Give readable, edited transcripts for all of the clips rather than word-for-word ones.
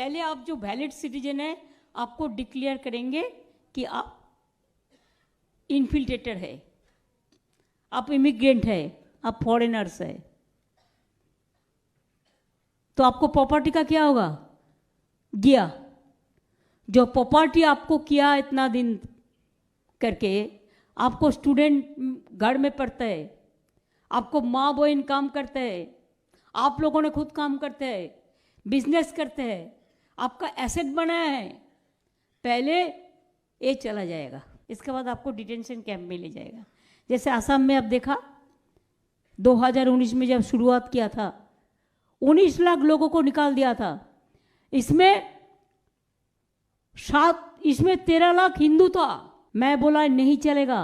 पहले आप जो वैलिड सिटीजन है आपको डिक्लेयर करेंगे कि आप इन्फिल्ट्रेटर है, आप इमिग्रेंट है, आप फॉरेनर्स है, तो आपको प्रॉपर्टी का क्या होगा? गया। जो प्रॉपर्टी आपको किया इतना दिन करके, आपको स्टूडेंट घर में पढ़ता है, आपको माँ बहन काम करते हैं, आप लोगों ने खुद काम करते हैं, बिजनेस करते हैं, आपका एसेट बनाया है, पहले ये चला जाएगा, इसके बाद आपको डिटेंशन कैंप में ले जाएगा। जैसे आसाम में अब देखा 2019 में जब शुरुआत किया था 19 लाख लोगों को निकाल दिया था, इसमें 13 लाख हिंदू था। मैं बोला नहीं चलेगा,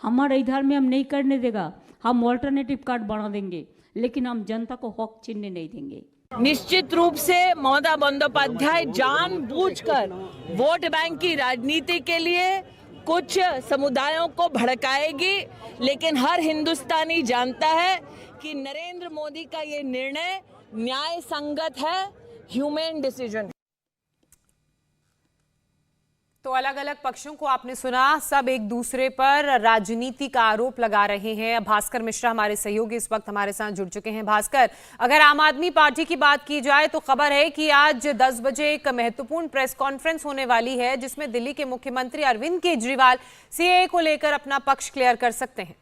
हमारे इधर में हम नहीं करने देगा, हम ऑल्टरनेटिव कार्ड बना देंगे, लेकिन हम जनता को हक छीनने नहीं देंगे। निश्चित रूप से ममता बंदोपाध्याय जानबूझकर वोट बैंक की राजनीति के लिए कुछ समुदायों को भड़काएगी, लेकिन हर हिंदुस्तानी जानता है कि नरेंद्र मोदी का ये निर्णय न्याय संगत है, ह्यूमन डिसीजन। तो अलग अलग पक्षों को आपने सुना, सब एक दूसरे पर राजनीति का आरोप लगा रहे हैं। भास्कर मिश्रा हमारे सहयोगी इस वक्त हमारे साथ जुड़ चुके हैं। भास्कर, अगर आम आदमी पार्टी की बात की जाए तो खबर है कि आज 10 बजे एक महत्वपूर्ण प्रेस कॉन्फ्रेंस होने वाली है, जिसमें दिल्ली के मुख्यमंत्री अरविंद केजरीवाल सीएए को लेकर अपना पक्ष क्लियर कर सकते हैं।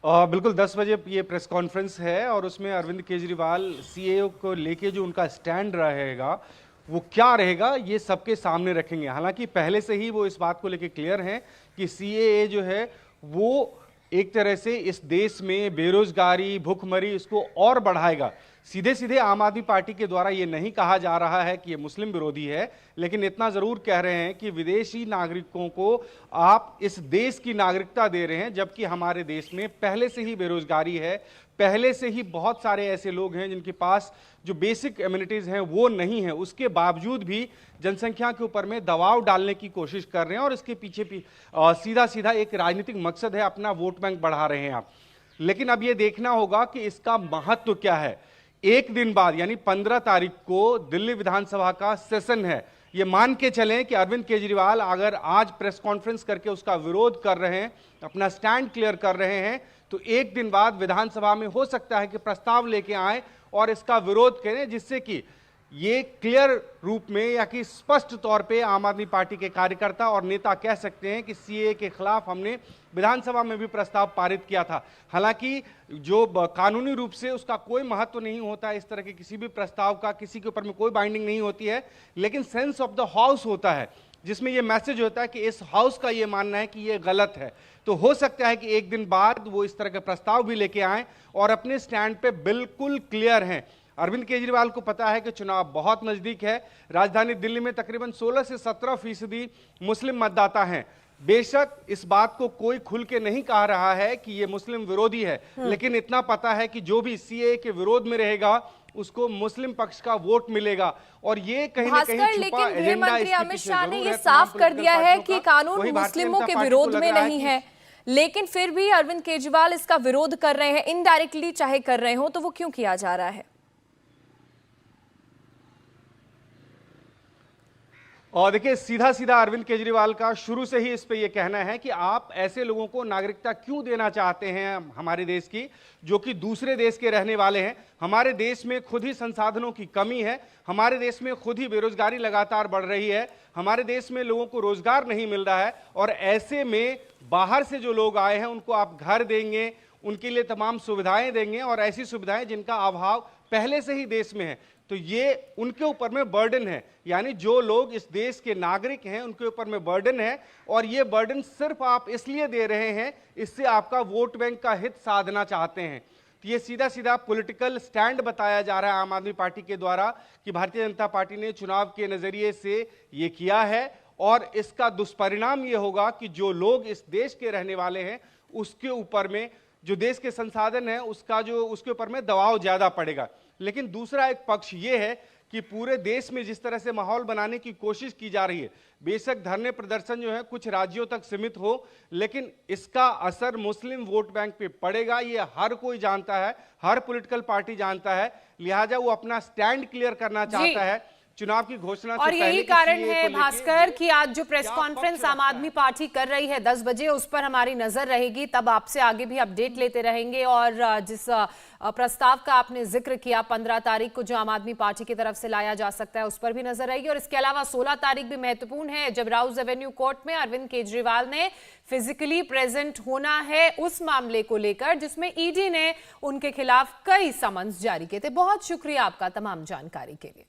बिल्कुल 10 बजे ये प्रेस कॉन्फ्रेंस है और उसमें अरविंद केजरीवाल सीएए को लेके जो उनका स्टैंड रहेगा वो क्या रहेगा ये सबके सामने रखेंगे। हालांकि पहले से ही वो इस बात को लेके क्लियर हैं कि सीएए जो है वो एक तरह से इस देश में बेरोजगारी, भूखमरी इसको और बढ़ाएगा। सीधे सीधे आम आदमी पार्टी के द्वारा ये नहीं कहा जा रहा है कि ये मुस्लिम विरोधी है, लेकिन इतना जरूर कह रहे हैं कि विदेशी नागरिकों को आप इस देश की नागरिकता दे रहे हैं, जबकि हमारे देश में पहले से ही बेरोजगारी है, पहले से ही बहुत सारे ऐसे लोग हैं जिनके पास जो बेसिक एमिनिटीज हैं वो नहीं है, उसके बावजूद भी जनसंख्या के ऊपर में दबाव डालने की कोशिश कर रहे हैं और इसके पीछे सीधा सीधा एक राजनीतिक मकसद है, अपना वोट बैंक बढ़ा रहे हैं आप। लेकिन अब ये देखना होगा कि इसका महत्व क्या है। एक दिन बाद यानी 15 तारीख को दिल्ली विधानसभा का सेशन है। ये मान के चलें कि अरविंद केजरीवाल अगर आज प्रेस कॉन्फ्रेंस करके उसका विरोध कर रहे हैं, अपना स्टैंड क्लियर कर रहे हैं, तो एक दिन बाद विधानसभा में हो सकता है कि प्रस्ताव लेके आए और इसका विरोध करें, जिससे कि ये क्लियर रूप में या कि स्पष्ट तौर पे आम आदमी पार्टी के कार्यकर्ता और नेता कह सकते हैं कि सीएए के खिलाफ हमने विधानसभा में भी प्रस्ताव पारित किया था। हालांकि जो कानूनी रूप से उसका कोई महत्व नहीं होता, इस तरह के किसी भी प्रस्ताव का किसी के ऊपर में कोई बाइंडिंग नहीं होती है, लेकिन सेंस ऑफ द हाउस होता है, जिसमें यह मैसेज होता है कि इस हाउस का यह मानना है कि यह गलत है। तो हो सकता है कि एक दिन बाद वो इस तरह के प्रस्ताव भी लेके आए और अपने स्टैंड पे बिल्कुल क्लियर हैं। अरविंद केजरीवाल को पता है कि चुनाव बहुत नजदीक है। राजधानी दिल्ली में तकरीबन 16 से 17% मुस्लिम मतदाता हैं। बेशक इस बात को कोई खुल के नहीं कह रहा है कि ये मुस्लिम विरोधी है, लेकिन इतना पता है कि जो भी सीएए के विरोध में रहेगा उसको मुस्लिम पक्ष का वोट मिलेगा। और ये कहीं ना कहीं छुपा एजेंडा मंत्री अमित शाह ने ये साफ कर दिया है कि कानून मुस्लिमों के विरोध में नहीं है, लेकिन फिर भी अरविंद केजरीवाल इसका विरोध कर रहे हैं, इनडायरेक्टली चाहे कर रहे हो, तो वो क्यों किया जा रहा है? और देखिए सीधा सीधा अरविंद केजरीवाल का शुरू से ही इस पे ये कहना है कि आप ऐसे लोगों को नागरिकता क्यों देना चाहते हैं हमारे देश की, जो कि दूसरे देश के रहने वाले हैं। हमारे देश में खुद ही संसाधनों की कमी है, हमारे देश में खुद ही बेरोजगारी लगातार बढ़ रही है, हमारे देश में लोगों को रोजगार नहीं मिल रहा है, और ऐसे में बाहर से जो लोग आए हैं उनको आप घर देंगे, उनके लिए तमाम सुविधाएं देंगे, और ऐसी सुविधाएं जिनका अभाव पहले से ही देश में है, तो ये उनके ऊपर में बर्डन है। यानी जो लोग इस देश के नागरिक हैं उनके ऊपर में बर्डन है, और ये बर्डन सिर्फ आप इसलिए दे रहे हैं, इससे आपका वोट बैंक का हित साधना चाहते हैं। तो ये सीधा सीधा पॉलिटिकल स्टैंड बताया जा रहा है आम आदमी पार्टी के द्वारा कि भारतीय जनता पार्टी ने चुनाव के नजरिए से ये किया है, और इसका दुष्परिणाम ये होगा कि जो लोग इस देश के रहने वाले हैं उसके ऊपर में, जो देश के संसाधन है उसके ऊपर में दबाव ज्यादा पड़ेगा। लेकिन दूसरा एक पक्ष ये है कि पूरे देश में जिस तरह से माहौल बनाने की कोशिश की जा रही है, बेशक धरने प्रदर्शन जो है कुछ राज्यों तक सीमित हो, लेकिन इसका असर मुस्लिम वोट बैंक पे पड़ेगा, ये हर कोई जानता है, हर पॉलिटिकल पार्टी जानता है। लिहाजा वो अपना स्टैंड क्लियर करना चाहता है चुनाव की घोषणा से और पहले यही कि कारण CAA है को भास्कर कि आज जो प्रेस क्या कॉन्फ्रेंस पक्ष आम रखता आदमी है? पार्टी कर रही है 10 बजे, उस पर हमारी नजर रहेगी। तब आपसे आगे भी अपडेट लेते रहेंगे। और जिस प्रस्ताव का आपने जिक्र किया 15 तारीख को जो आम आदमी पार्टी की तरफ से लाया जा सकता है, उस पर भी नजर रहेगी। और इसके अलावा 16 तारीख भी महत्वपूर्ण है, जब राउज एवेन्यू कोर्ट में अरविंद केजरीवाल ने फिजिकली प्रेजेंट होना है उस मामले को लेकर जिसमें ईडी ने उनके खिलाफ कई समन्स जारी किए थे। बहुत शुक्रिया आपका तमाम जानकारी के लिए।